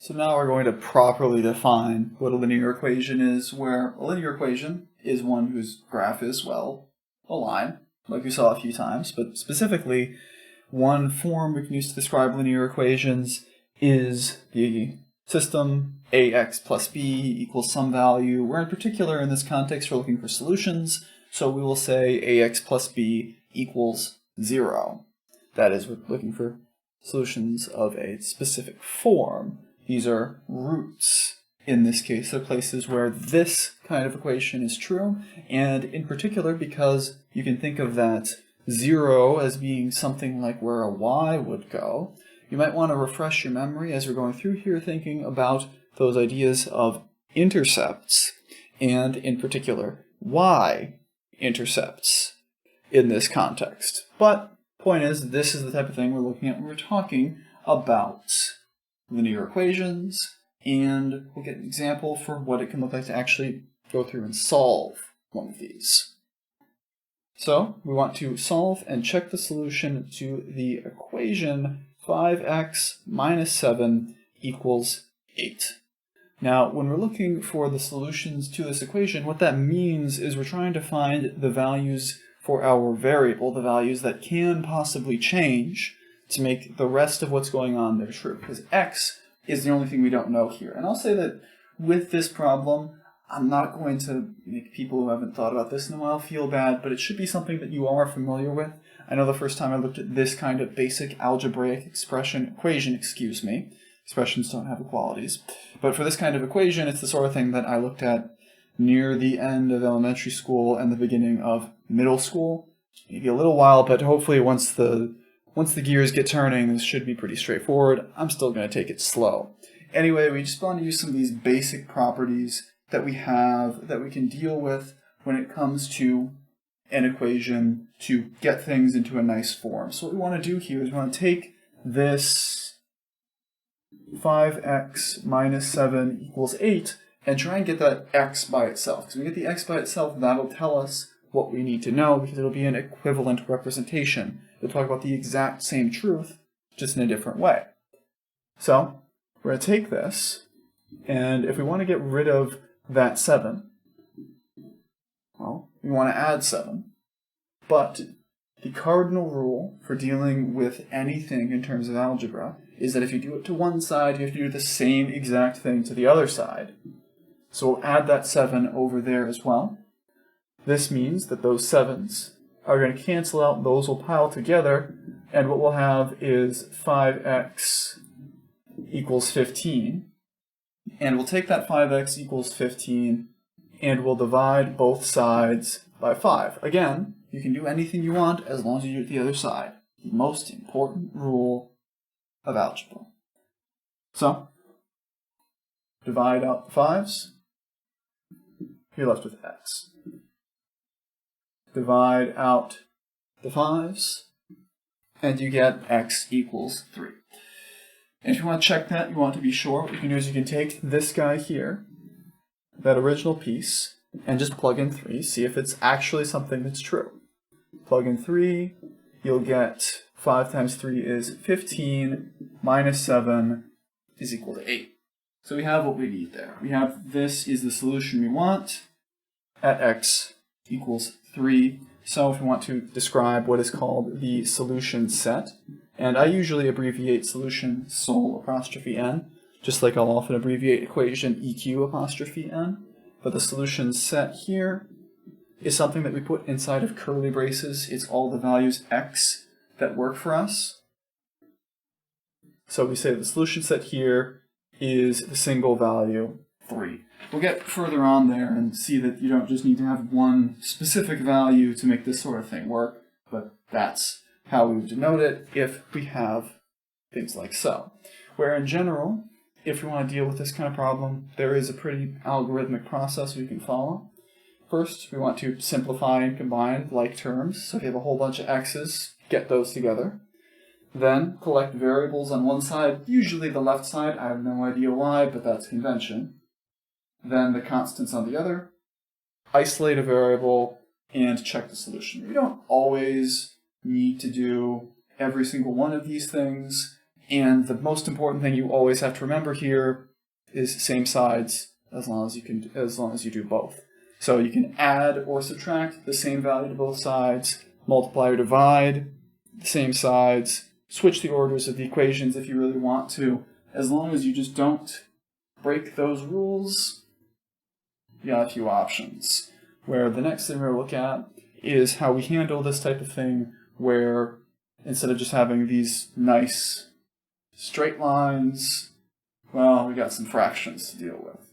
So now we're going to properly define what a linear equation is, where a linear equation is one whose graph is, well, a line, like we saw a few times, but specifically, one form we can use to describe linear equations is the system ax plus b equals some value, where in particular in this context we're looking for solutions, so we will say ax plus b equals 0. That is, we're looking for solutions of a specific form. These are roots. In this case, they're places where this kind of equation is true, and in particular because you can think of that 0 as being something like where a y would go, you might want to refresh your memory as we're going through here thinking about those ideas of intercepts, and in particular y-intercepts in this context. But point is, this is the type of thing we're looking at when we're talking about linear equations, and we'll get an example for what it can look like to actually go through and solve one of these. So we want to solve and check the solution to the equation 5x minus 7 equals 8. Now, when we're looking for the solutions to this equation, what that means is we're trying to find the values for our variable, the values that can possibly change to make the rest of what's going on there true, because x is the only thing we don't know here. And I'll say that with this problem, I'm not going to make people who haven't thought about this in a while feel bad, but it should be something that you are familiar with. I know the first time I looked at this kind of basic algebraic equation, expressions don't have equalities, but for this kind of equation, it's the sort of thing that I looked at near the end of elementary school and the beginning of middle school. Maybe a little while, but hopefully once the gears get turning, this should be pretty straightforward. I'm still going to take it slow. Anyway, we just want to use some of these basic properties that we have that we can deal with when it comes to an equation to get things into a nice form. So what we want to do here is we want to take this 5x minus 7 equals 8 and try and get that x by itself. Because when we get the x by itself, that'll tell us what we need to know, because it'll be an equivalent representation. It'll talk about the exact same truth, just in a different way. So we're going to take this, and if we want to get rid of that 7, well, we want to add 7. But the cardinal rule for dealing with anything in terms of algebra is that if you do it to one side, you have to do the same exact thing to the other side. So we'll add that 7 over there as well. This means that those 7s are going to cancel out, those will pile together, and what we'll have is 5x equals 15. And we'll take that 5x equals 15 and we'll divide both sides by 5. Again, you can do anything you want as long as you do it the other side. The most important rule of algebra. So, divide out the 5's, you're left with x. Divide out the 5's, and you get x equals 3. And if you want to check that, you want to be sure, what you can do is you can take this guy here, that original piece, and just plug in 3, see if it's actually something that's true. Plug in 3, you'll get 5 times 3 is 15, minus 7 is equal to 8. So we have what we need there. We have this is the solution we want at x equals 3. So if we want to describe what is called the solution set, and I usually abbreviate solution sol apostrophe n, just like I'll often abbreviate equation eq apostrophe n, but the solution set here is something that we put inside of curly braces. It's all the values x that work for us. So we say the solution set here is the single value 3. We'll get further on there and see that you don't just need to have one specific value to make this sort of thing work, but that's how we would denote it if we have things like so. Where in general, if we want to deal with this kind of problem, there is a pretty algorithmic process we can follow. First, we want to simplify and combine like terms. So if you have a whole bunch of x's, get those together. Then collect variables on one side, usually the left side. I have no idea why, but that's convention. Then the constants on the other. Isolate a variable and check the solution. You don't always need to do every single one of these things, And the most important thing you always have to remember here is same sides as long as you do both. So you can add or subtract the same value to both sides, multiply or divide the same sides, switch the orders of the equations if you really want to. As long as you just don't break those rules, you got a few options. Where the next thing we're going to look at is how we handle this type of thing where instead of just having these nice straight lines, well, we got some fractions to deal with.